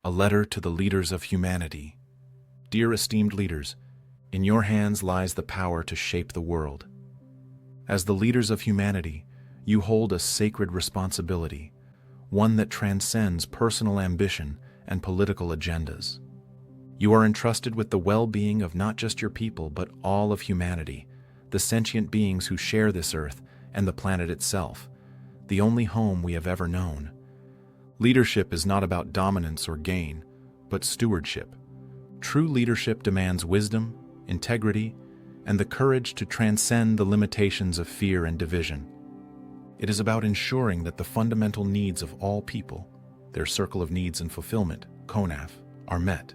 A letter to the leaders of humanity. Dear esteemed leaders, in your hands lies the power to shape the world. As the leaders of humanity, you hold a sacred responsibility, one that transcends personal ambition and political agendas. You are entrusted with the well-being of not just your people, but all of humanity, the sentient beings who share this earth and the planet itself, the only home we have ever known. Leadership is not about dominance or gain, but stewardship. True leadership demands wisdom, integrity, and the courage to transcend the limitations of fear and division. It is about ensuring that the fundamental needs of all people, their circle of needs and fulfillment, CONAF, are met.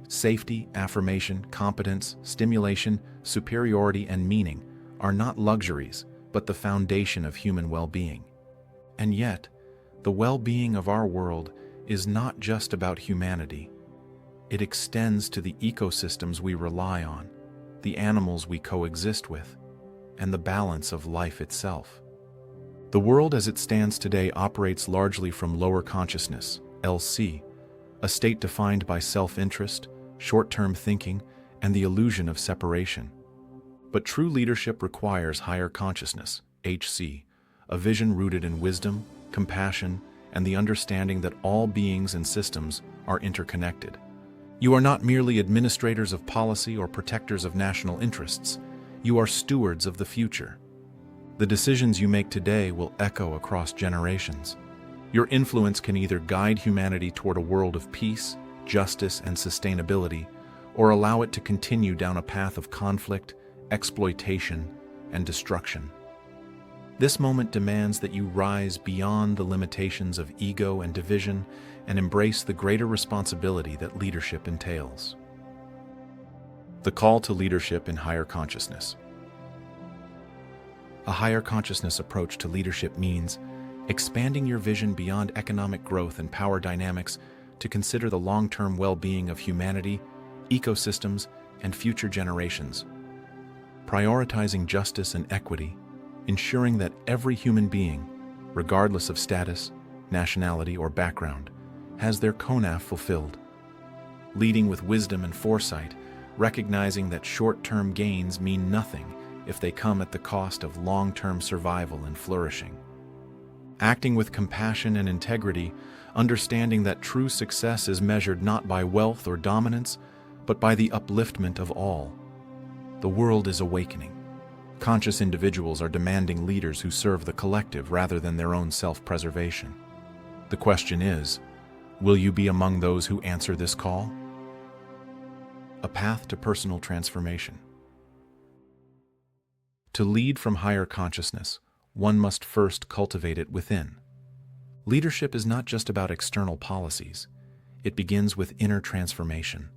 Safety, affirmation, competence, stimulation, superiority, and meaning are not luxuries, but the foundation of human well-being. And yet, the well-being of our world is not just about humanity. It extends to the ecosystems we rely on, the animals we coexist with, and the balance of life itself. The world as it stands today operates largely from lower consciousness, LC, a state defined by self-interest, short-term thinking, and the illusion of separation. But true leadership requires higher consciousness, HC, a vision rooted in wisdom, compassion, and the understanding that all beings and systems are interconnected. You are not merely administrators of policy or protectors of national interests. You are stewards of the future. The decisions you make today will echo across generations. Your influence can either guide humanity toward a world of peace, justice, and sustainability, or allow it to continue down a path of conflict, exploitation, and destruction. This moment demands that you rise beyond the limitations of ego and division and embrace the greater responsibility that leadership entails. The call to leadership in higher consciousness. A higher consciousness approach to leadership means expanding your vision beyond economic growth and power dynamics to consider the long-term well-being of humanity, ecosystems, and future generations. Prioritizing justice and equity, ensuring that every human being, regardless of status, nationality, or background, has their CONAF fulfilled. Leading with wisdom and foresight, recognizing that short-term gains mean nothing if they come at the cost of long-term survival and flourishing. Acting with compassion and integrity, understanding that true success is measured not by wealth or dominance, but by the upliftment of all. The world is awakening. Conscious individuals are demanding leaders who serve the collective rather than their own self-preservation. The question is, will you be among those who answer this call? A path to personal transformation. To lead from higher consciousness, one must first cultivate it within. Leadership is not just about external policies. It begins with inner transformation.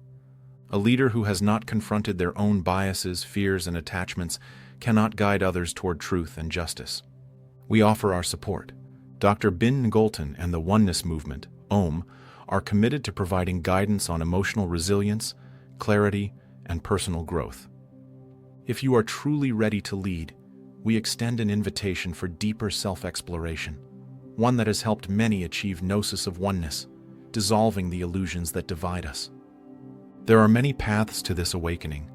A leader who has not confronted their own biases, fears, and attachments cannot guide others toward truth and justice. We offer our support. Dr. Bin Ngulton and the Oneness Movement, OM, are committed to providing guidance on emotional resilience, clarity, and personal growth. If you are truly ready to lead, we extend an invitation for deeper self-exploration, one that has helped many achieve gnosis of oneness, dissolving the illusions that divide us. There are many paths to this awakening.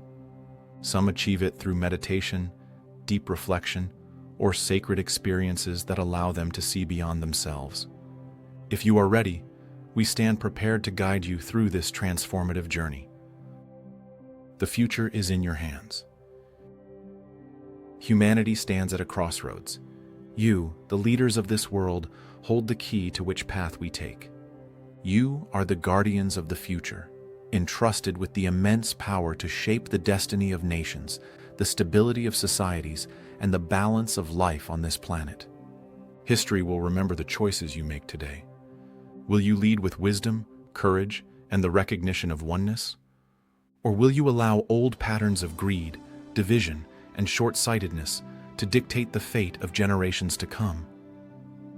Some achieve it through meditation, deep reflection, or sacred experiences that allow them to see beyond themselves. If you are ready, we stand prepared to guide you through this transformative journey. The future is in your hands. Humanity stands at a crossroads. You, the leaders of this world, hold the key to which path we take. You are the guardians of the future, entrusted with the immense power to shape the destiny of nations, the stability of societies, and the balance of life on this planet. History will remember the choices you make today. Will you lead with wisdom, courage, and the recognition of oneness? Or will you allow old patterns of greed, division, and short-sightedness to dictate the fate of generations to come?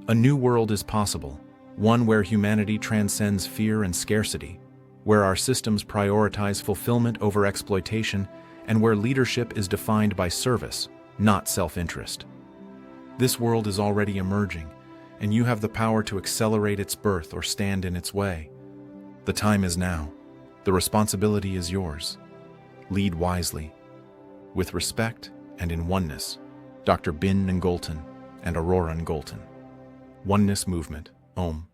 A new world is possible, one where humanity transcends fear and scarcity, where our systems prioritize fulfillment over exploitation, and where leadership is defined by service, not self-interest. This world is already emerging, and you have the power to accelerate its birth or stand in its way. The time is now. The responsibility is yours. Lead wisely. With respect and in oneness, Dr. Bin Ngulton and Aurora Ngulton. Oneness Movement, Om.